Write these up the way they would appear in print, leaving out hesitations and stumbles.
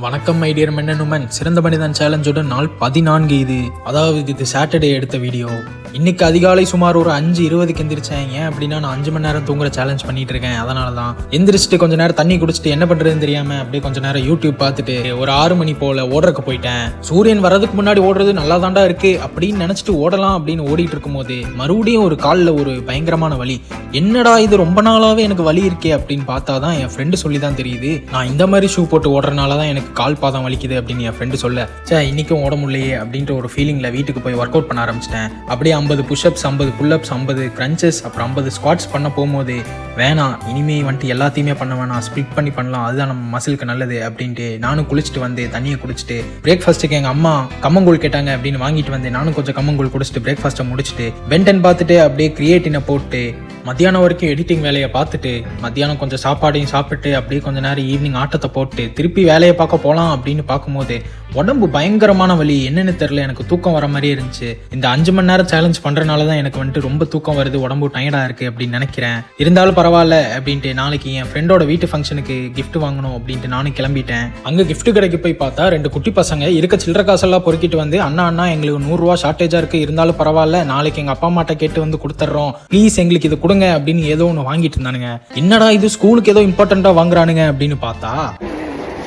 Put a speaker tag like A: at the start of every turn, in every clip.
A: வணக்கம் my dear men and women. சிறந்த மனிதன் சேலஞ்சோட நாள் 14 இது. அதாவது இது சாட்டர்டே எடுத்த வீடியோ. இன்னைக்கு அதிகாலை சுமார் ஒரு 5:20க்கு எந்திரிச்சேன். ஏன் அப்படின்னா நான் 5 மணி நேரம் தூங்குற சேலஞ்ச் பண்ணிட்டு இருக்கேன். அதனால தான் எந்திரிச்சிட்டு கொஞ்ச நேரம் தண்ணி குடிச்சிட்டு என்ன பண்றதுன்னு தெரியாம அப்படியே கொஞ்ச நேரம் யூடியூப் பார்த்துட்டு ஒரு 6 மணி போல ஓடுறக்கு போயிட்டேன். சூரியன் வர்றதுக்கு முன்னாடி ஓடுறது நல்லா தாண்டா இருக்கு அப்படின்னு நினைச்சிட்டு ஓடலாம் அப்படின்னு ஓடிட்டு இருக்கும் போது மறுபடியும் ஒரு காலில் ஒரு பயங்கரமான வலி. என்னடா இது ரொம்ப நாளாவே எனக்கு வலி இருக்கே அப்படின்னு பார்த்தா தான் என் ஃப்ரெண்டு சொல்லி தான் தெரியுது. நான் இந்த மாதிரி ஷூ போட்டு ஓடுறதுனால தான் எனக்கு கால் பாதம் வலிக்குது அப்படின்னு என் ஃப்ரெண்டு சொல்ல, இன்னைக்கும் ஓட முடியலையே அப்படின்ற ஒரு ஃபீலிங்ல வீட்டுக்கு போய் ஒர்க் அவுட் பண்ண ஆரம்பிச்சிட்டேன். அப்படியே 50 புஷ்அப்ஸ், 50 புல்அப்ஸ், 50 கிரன்ச்சஸ், அப்புறம் 50 ஸ்குவாட்ஸ் பண்ண போகும்போது வேணாம் இனிமே வந்துட்டு எல்லாத்தையுமே பண்ண வேணாம், ஸ்பிளிட் பண்ணி பண்ணலாம், அதுதான் நம்ம மசிலுக்கு நல்லது அப்படின்ட்டு நானும் குளிச்சுட்டு வந்து தண்ணியை குடிச்சிட்டு பிரேக்ஃபாஸ்ட்டுக்கு எங்கள் அம்மா கம்மங்கூழ் கேட்டாங்க அப்படின்னு வாங்கிட்டு வந்து நானும் கொஞ்சம் கம்மங்கூழ் குடிச்சிட்டு பிரேக்ஃபாஸ்ட்டை முடிச்சுட்டு பென்டன் பார்த்துட்டு அப்படியே கிரியேட்டினை போட்டு மத்தியானம் வரைக்கும் எடிட்டிங் வேலையை பார்த்துட்டு மத்தியானம் கொஞ்சம் சாப்பாடையும் சாப்பிட்டு அப்படியே கொஞ்ச நேரம் ஈவினிங் ஆட்டத்தை போட்டு திருப்பி வேலையை பார்க்க போகலாம் அப்படின்னு பார்க்கும்போது உடம்பு பயங்கரமான வலி. என்னன்னு தெரியல, எனக்கு தூக்கம் வர மாதிரியே இருந்துச்சு. இந்த 5 மணி நேரம் சேலஞ்ச் பண்றதுனால தான் எனக்கு வந்துட்டு ரொம்ப தூக்கம் வருது, உடம்பு டயர்டா இருக்கு அப்படின்னு நினைக்கிறேன். இருந்தாலும் பரவாயில்ல அப்படின்ட்டு நாளைக்கு என் ஃப்ரெண்டோட வீட்டு ஃபங்க்ஷனுக்கு கிஃப்ட் வாங்கணும் அப்படின்ட்டு நானும் கிளம்பிட்டேன். அங்கே கிஃப்ட் கடைக்கு போய் பார்த்தா 2 குட்டி பசங்க இருக்க சில்லற காசெல்லாம் பொறுக்கிட்டு வந்து அண்ணா எங்களுக்கு 100 ரூபா ஷார்டேஜா இருக்கு, இருந்தாலும் பரவாயில்ல நாளைக்கு எங்க அப்பா அம்மாட்ட கேட்டு வந்து கொடுத்துட்றோம், ப்ளீஸ் எங்களுக்கு இது கொடுங்க அப்படின்னு ஏதோ ஒன்று வாங்கிட்டு இருந்தானுங்க. என்னடா இது ஸ்கூலுக்கு ஏதோ இம்பார்ட்டண்டா வாங்குறானுங்க அப்படின்னு பார்த்தா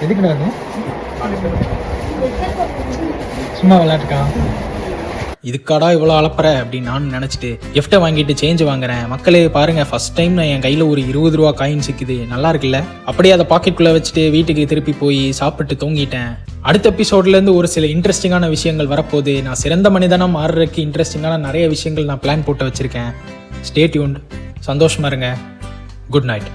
A: எதுக்குடாது சும்மா விளையாட்டுக்கா இதுக்காடா இவ்வளோ அலப்பற அப்படின்னு நான் நினச்சிட்டு கிஃப்ட்டை வாங்கிட்டு சேஞ்ச் வாங்குறேன். மக்களே பாருங்க, ஃபர்ஸ்ட் டைம் நான் என் கையில் ஒரு 20 ரூபா காயின் சிக்குது, நல்லா இருக்குல்ல. அப்படியே அதை பாக்கெட்டுக்குள்ளே வச்சுட்டு வீட்டுக்கு திருப்பி போய் சாப்பிட்டு தூங்கிட்டேன். அடுத்த எபிசோட்லேருந்து ஒரு சில இன்ட்ரெஸ்டிங்கான விஷயங்கள் வரப்போகுது. நான் சிறந்த மனிதனாக மாறுறதுக்கு இன்ட்ரெஸ்டிங்கான நிறைய விஷயங்கள் நான் பிளான் போட்டு வச்சுருக்கேன். Stay tuned. சந்தோஷமா இருங்க. Good night.